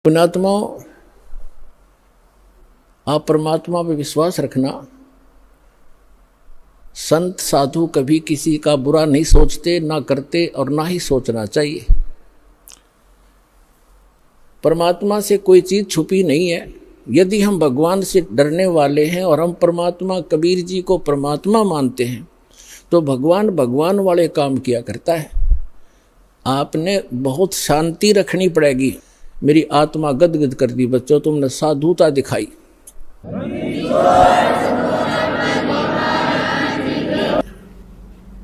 पुण्यात्मा, आप परमात्मा पे विश्वास रखना। संत साधु कभी किसी का बुरा नहीं सोचते, ना करते और ना ही सोचना चाहिए। परमात्मा से कोई चीज छुपी नहीं है। यदि हम भगवान से डरने वाले हैं और हम परमात्मा कबीर जी को परमात्मा मानते हैं तो भगवान भगवान वाले काम किया करता है। आपने बहुत शांति रखनी पड़ेगी। मेरी आत्मा गदगद कर दी बच्चों, तुमने साधुता दिखाई।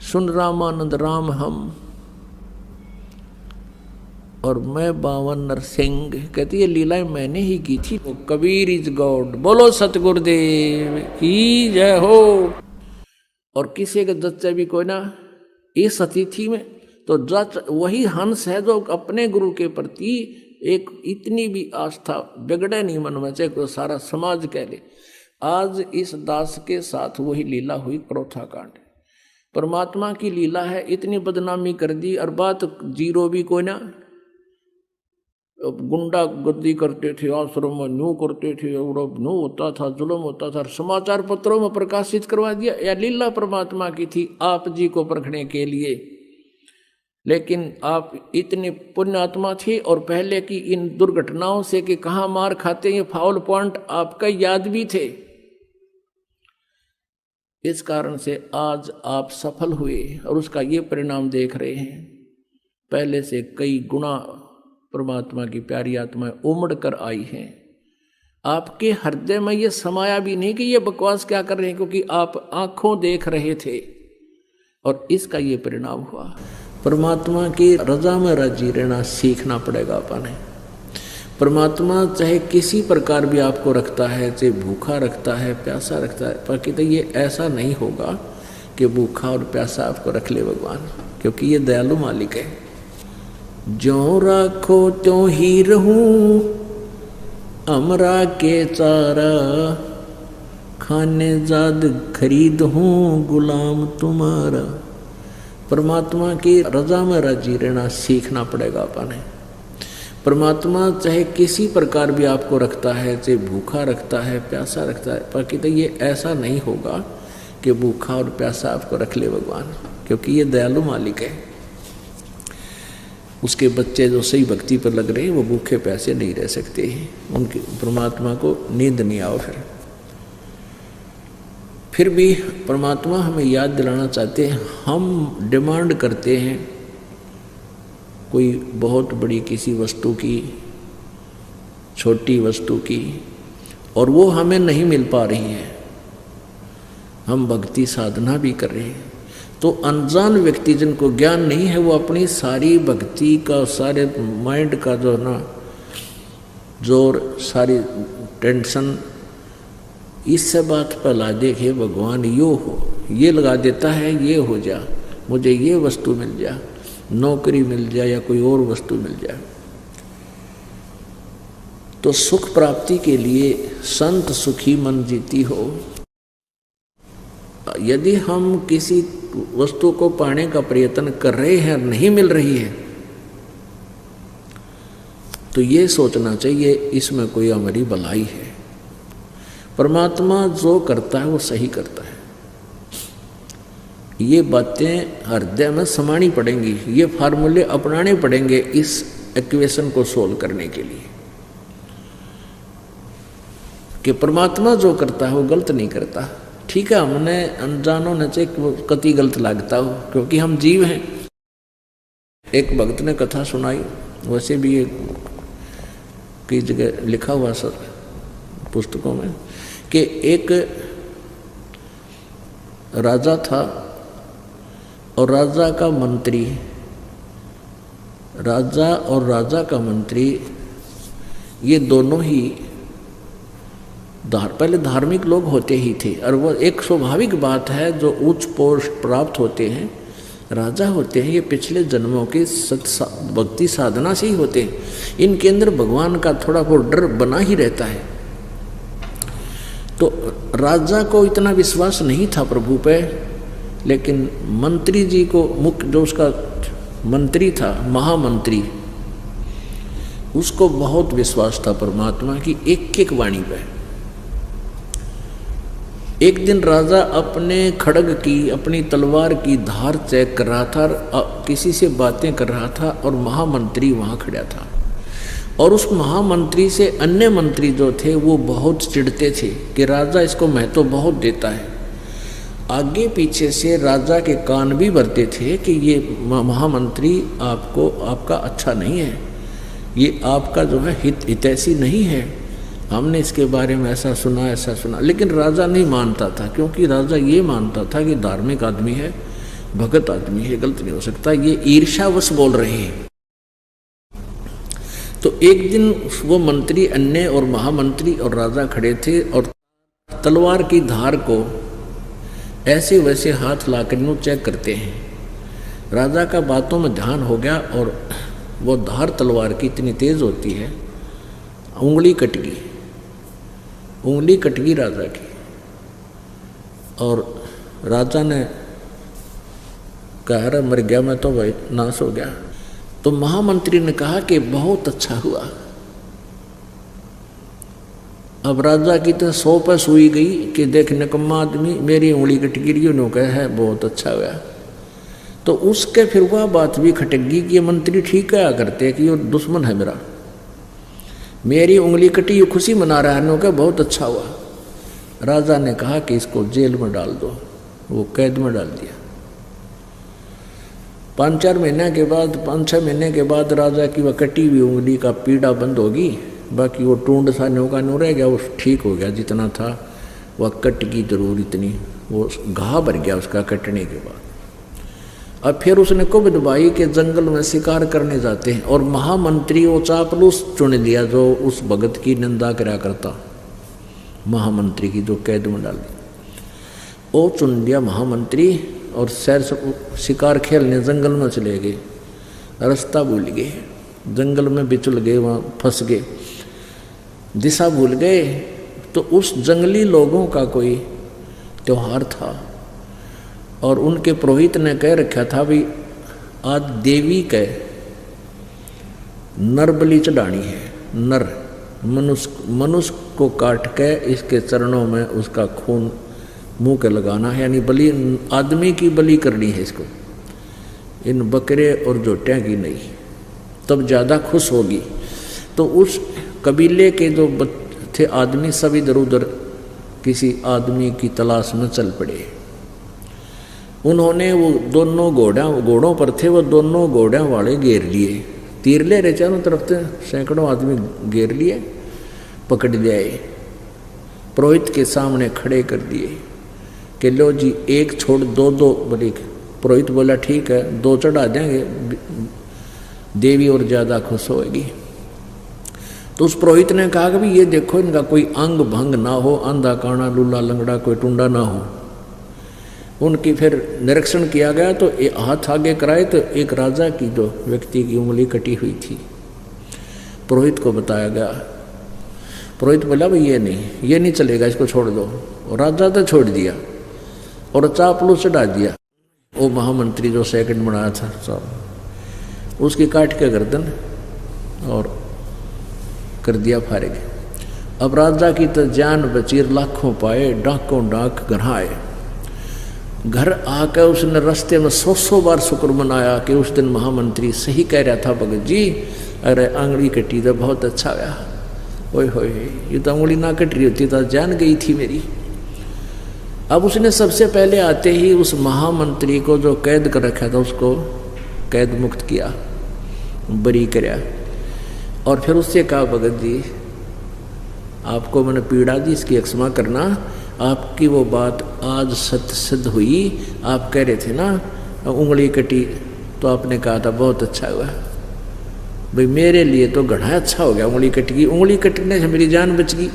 सुन रामानंद राम हम और मैं बावन नरसिंह। कहती है लीलाएं मैंने ही की थी। Kabir is God. बोलो सतगुरुदेव की जय हो। और किसी के जच्चे भी कोई ना इस अतिथि में तो जच वही हंस है जो अपने गुरु के प्रति एक इतनी भी आस्था बिगड़े नहीं मन में, चाहे कोई सारा समाज कह ले। आज इस दास के साथ वही लीला हुई, क्रोथा कांड। परमात्मा की लीला है, इतनी बदनामी कर दी और बात जीरो भी कोई ना। गुंडा गर्दी करते थे, आश्रम में न्यू करते थे और अब न्यू होता था, जुल्म होता था, समाचार पत्रों में प्रकाशित करवा दिया। या लीला परमात्मा की थी आप जी को परखने के लिए। लेकिन आप इतने पुण्यात्मा थे और पहले की इन दुर्घटनाओं से कि कहाँ मार खाते ये फाउल पॉइंट आपका याद भी थे। इस कारण से आज आप सफल हुए और उसका ये परिणाम देख रहे हैं। पहले से कई गुना परमात्मा की प्यारी आत्माएं उमड़ कर आई हैं। आपके हृदय में ये समाया भी नहीं कि ये बकवास क्या कर रहे हैं, क्योंकि आप आंखों देख रहे थे और इसका ये परिणाम हुआ। परमात्मा की रजा में राजी रहना सीखना पड़ेगा अपने। परमात्मा चाहे किसी प्रकार भी आपको रखता है, चाहे भूखा रखता है, प्यासा रखता है, पर कहते ये ऐसा नहीं होगा कि भूखा और प्यासा आपको रख ले भगवान, क्योंकि ये दयालु मालिक है। ज्यों राखो त्यों ही रहूं, अमरा के चारा, खाने जाद खरीद हूँ गुलाम तुम्हारा। परमात्मा की रजा में राजी रहना सीखना पड़ेगा अपने। परमात्मा चाहे किसी प्रकार भी आपको रखता है, चाहे भूखा रखता है, प्यासा रखता है, पर कहते ये ऐसा नहीं होगा कि भूखा और प्यासा आपको रख ले भगवान, क्योंकि ये दयालु मालिक है। उसके बच्चे जो सही भक्ति पर लग रहे हैं वो भूखे प्यासे नहीं रह सकते हैं। उनके परमात्मा को नींद नहीं आओ। फिर भी परमात्मा हमें याद दिलाना चाहते हैं। हम डिमांड करते हैं कोई बहुत बड़ी किसी वस्तु की, छोटी वस्तु की, और वो हमें नहीं मिल पा रही है। हम भक्ति साधना भी कर रहे हैं तो अनजान व्यक्ति जिनको ज्ञान नहीं है वो अपनी सारी भक्ति का, सारे माइंड का जो ना जोर, सारी टेंशन इससे बात पर ला देखे भगवान यो हो, ये लगा देता है, ये हो जा, मुझे ये वस्तु मिल जा, नौकरी मिल जाए या कोई और वस्तु मिल जाए। तो सुख प्राप्ति के लिए संत सुखी मन जीती हो। यदि हम किसी वस्तु को पाने का प्रयत्न कर रहे हैं और नहीं मिल रही है तो ये सोचना चाहिए इसमें कोई हमारी भलाई है। परमात्मा जो करता है वो सही करता है। ये बातें हृदय में समानी पड़ेंगी, ये फार्मूले अपनाने पड़ेंगे इस इक्वेशन को सोल्व करने के लिए कि परमात्मा जो करता है वो गलत नहीं करता। ठीक है, हमने अनजानों ने चाहे कति गलत लगता हो, क्योंकि हम जीव हैं। एक भक्त ने कथा सुनाई, वैसे भी ये कई जगह लिखा हुआ सर पुस्तकों में, कि एक राजा था और राजा का मंत्री, राजा और राजा का मंत्री ये दोनों ही पहले धार्मिक लोग होते ही थे। और वो एक स्वाभाविक बात है, जो उच्च पोस्ट प्राप्त होते हैं, राजा होते हैं, ये पिछले जन्मों के भक्ति साधना से ही होते हैं। इनके अंदर भगवान का थोड़ा बहुत डर बना ही रहता है। तो राजा को इतना विश्वास नहीं था प्रभु पे, लेकिन मंत्री जी को, मुख्य जो उसका मंत्री था, महामंत्री, उसको बहुत विश्वास था परमात्मा की एक एक वाणी पे। एक दिन राजा अपने खड्ग की, अपनी तलवार की धार चेक कर रहा था, किसी से बातें कर रहा था और महामंत्री वहां खड़ा था। और उस महामंत्री से अन्य मंत्री जो थे वो बहुत चिढ़ते थे कि राजा इसको महत्व बहुत देता है। आगे पीछे से राजा के कान भी भरते थे कि ये महामंत्री आपका अच्छा नहीं है, ये आपका जो है हितैषी नहीं है, हमने इसके बारे में ऐसा सुना। लेकिन राजा नहीं मानता था, क्योंकि राजा ये मानता था कि धार्मिक आदमी है, भगत आदमी है, गलत नहीं हो सकता, ये ईर्ष्यावश बोल रहे हैं। तो एक दिन वो मंत्री अन्य और महामंत्री और राजा खड़े थे और तलवार की धार को ऐसे वैसे हाथ लाकर यूं चेक करते हैं। राजा का बातों में ध्यान हो गया और वो धार तलवार की इतनी तेज होती है, उंगली कट गई राजा की। और राजा ने कहा, मर गया मैं तो, भाई नाश हो गया। तो महामंत्री ने कहा कि बहुत अच्छा हुआ। अब राजा की तो 100 पे सुई गई कि देख निकम्मा आदमी, मेरी उंगली कट गिरी, उन्होंने कहा है बहुत अच्छा हुआ। तो उसके फिर वह बात भी खटक गई कि ये मंत्री ठीक क्या करते कि ये दुश्मन है मेरी उंगली कटी, ये खुशी मना रहा है, उन्होंने कहा बहुत अच्छा हुआ। राजा ने कहा कि इसको जेल में डाल दो, वो कैद में डाल दिया। 5-6 महीने के बाद राजा की वह कटी हुई उंगली का पीड़ा बंद होगी, बाकी वो टूंड सा न्योका न्यू रह गया, वो ठीक हो गया जितना था, वह कट की जरूर इतनी, वो घाव भर गया उसका कटने के बाद। अब फिर उसने कुबद भाई के जंगल में शिकार करने जाते हैं और महामंत्री वो चापलूस चुन लिया जो उस भगत की निंदा करा करता, महामंत्री की जो कैद में डाल दी, वो चुन लिया महामंत्री। और सैर शिकार खेलने जंगल में चले गए, रास्ता भूल गए, जंगल में बिचुल गए, वहाँ फंस गए, दिशा भूल गए। तो उस जंगली लोगों का कोई त्योहार था और उनके पुरोहित ने कह रखा था भी आज देवी के नर बलि चढ़ानी है, नर मनुष्य को काट के इसके चरणों में उसका खून मुंह के लगाना है, यानी बलि आदमी की बलि करनी है इसको, इन बकरे और जोटियाँ की नहीं, तब ज़्यादा खुश होगी। तो उस कबीले के जो थे आदमी सब इधर उधर किसी आदमी की तलाश में चल पड़े। उन्होंने वो दोनों घोड़ों पर थे, वो दोनों घोड़ों वाले घेर लिए, तीर ले रहे चारों तरफ से, सैकड़ों आदमी घेर लिए, पकड़ ले आए, पुरोहित के सामने खड़े कर दिए कि लो जी एक छोड़ दो बलि। पुरोहित बोला ठीक है, 2 चढ़ा देंगे, देवी और ज़्यादा खुश होगी। तो उस पुरोहित ने कहा कि ये देखो इनका कोई अंग भंग ना हो, अंधा काना लूला लंगड़ा कोई टुंडा ना हो। उनकी फिर निरीक्षण किया गया तो हाथ आगे कराए तो एक राजा की जो व्यक्ति की उंगली कटी हुई थी, पुरोहित को बताया गया। पुरोहित बोला भाई ये नहीं चलेगा, इसको छोड़ दो। और राजा तो छोड़ दिया और चापलू चढ़ा दिया। वो महामंत्री जो सेकंड बनाया था साहब, उसकी काट के गर्दन और कर दिया फारिग। अब राजा की तो जान बची, लाखों पाए, डाकों डाक घर आए। घर आकर उसने रास्ते में 100 बार शुक्र मनाया कि उस दिन महामंत्री सही कह रहा था भगत जी, अरे आंगली कटी तो बहुत अच्छा गया, ओए होए ये तो उंगली ना कट रही होती तो जान गई थी मेरी। अब उसने सबसे पहले आते ही उस महामंत्री को जो कैद कर रखा था उसको कैद मुक्त किया, बरी कराया। और फिर उससे कहा भगत जी आपको मैंने पीड़ा दी, इसकी क्षमा करना, आपकी वो बात आज सत्य सिद्ध हुई। आप कह रहे थे ना उंगली कटी, तो आपने कहा था बहुत अच्छा हुआ भाई, मेरे लिए तो घड़ा अच्छा हो गया, उंगली कट गई, उंगली कटने से मेरी जान बच गई।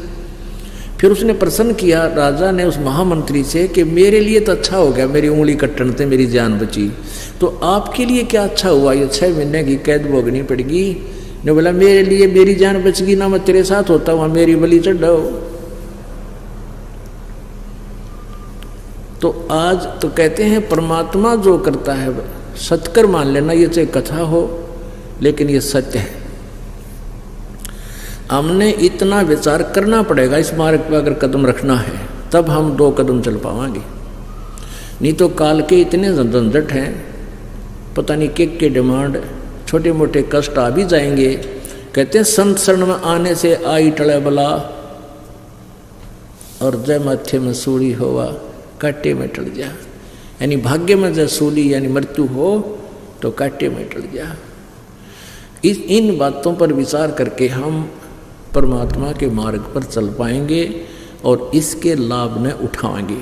फिर उसने प्रश्न किया राजा ने उस महामंत्री से कि मेरे लिए तो अच्छा हो गया, मेरी उंगली कटने से मेरी जान बची, तो आपके लिए क्या अच्छा हुआ, ये 6 महीने की कैद भोगनी पड़ेगी। ने बोला मेरे लिए मेरी जान बच गई ना, मैं तेरे साथ होता वहाँ मेरी बलि चढ़ाओ। तो आज तो कहते हैं परमात्मा जो करता है सत्कर मान लेना, ये चाहे कथा हो लेकिन ये सत्य है। हमने इतना विचार करना पड़ेगा इस मार्ग पर अगर कदम रखना है, तब हम 2 कदम चल पावांगे। नहीं तो काल के इतने झंझट हैं, पता नहीं के डिमांड, छोटे मोटे कष्ट आ भी जाएंगे। कहते हैं संत शरण में आने से आई टले बला, और जय माथे में सूली होवा काटे में टल जा। यानी भाग्य में जब सूली यानी मृत्यु हो तो काटे में टल जा। इन बातों पर विचार करके हम परमात्मा के मार्ग पर चल पाएंगे और इसके लाभ न उठाएंगे।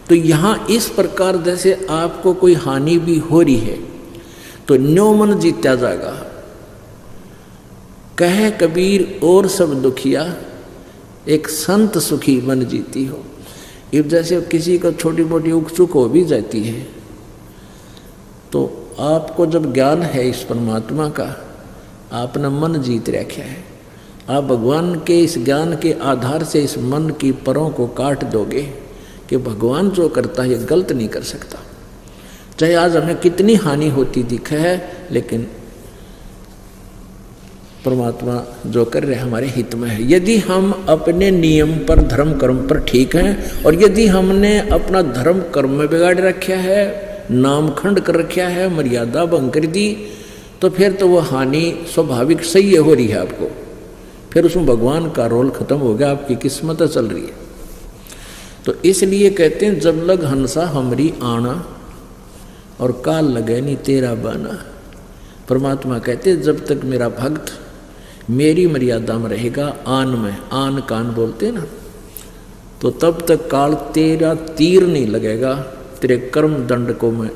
तो यहाँ इस प्रकार जैसे आपको कोई हानि भी हो रही है तो न्यो मन जीता जाएगा। कहे कबीर और सब दुखिया, एक संत सुखी मन जीती हो। अब जैसे किसी को छोटी मोटी उकचुक हो भी जाती है, तो आपको जब ज्ञान है इस परमात्मा का, आपने मन जीत रखा है, आप भगवान के इस ज्ञान के आधार से इस मन की परों को काट दोगे कि भगवान जो करता है ये गलत नहीं कर सकता। चाहे आज हमें कितनी हानि होती दिखे है, लेकिन परमात्मा जो कर रहे हमारे हित में है। यदि हम अपने नियम पर धर्म कर्म पर ठीक हैं, और यदि हमने अपना धर्म कर्म में बिगाड़ रखा है, नाम खंड कर रखा है, मर्यादा भंग कर दी, तो फिर तो वो हानि स्वाभाविक सही हो रही है आपको। फिर उसमें भगवान का रोल खत्म हो गया, आपकी किस्मत चल रही है। तो इसलिए कहते हैं जब लग हंसा हमरी आना, और काल लगे नहीं तेरा बाना। परमात्मा कहते हैं जब तक मेरा भक्त मेरी मर्यादा में रहेगा, आन में, आन कान बोलते ना, तो तब तक काल तेरा तीर नहीं लगेगा, तेरे कर्म दंड को मैं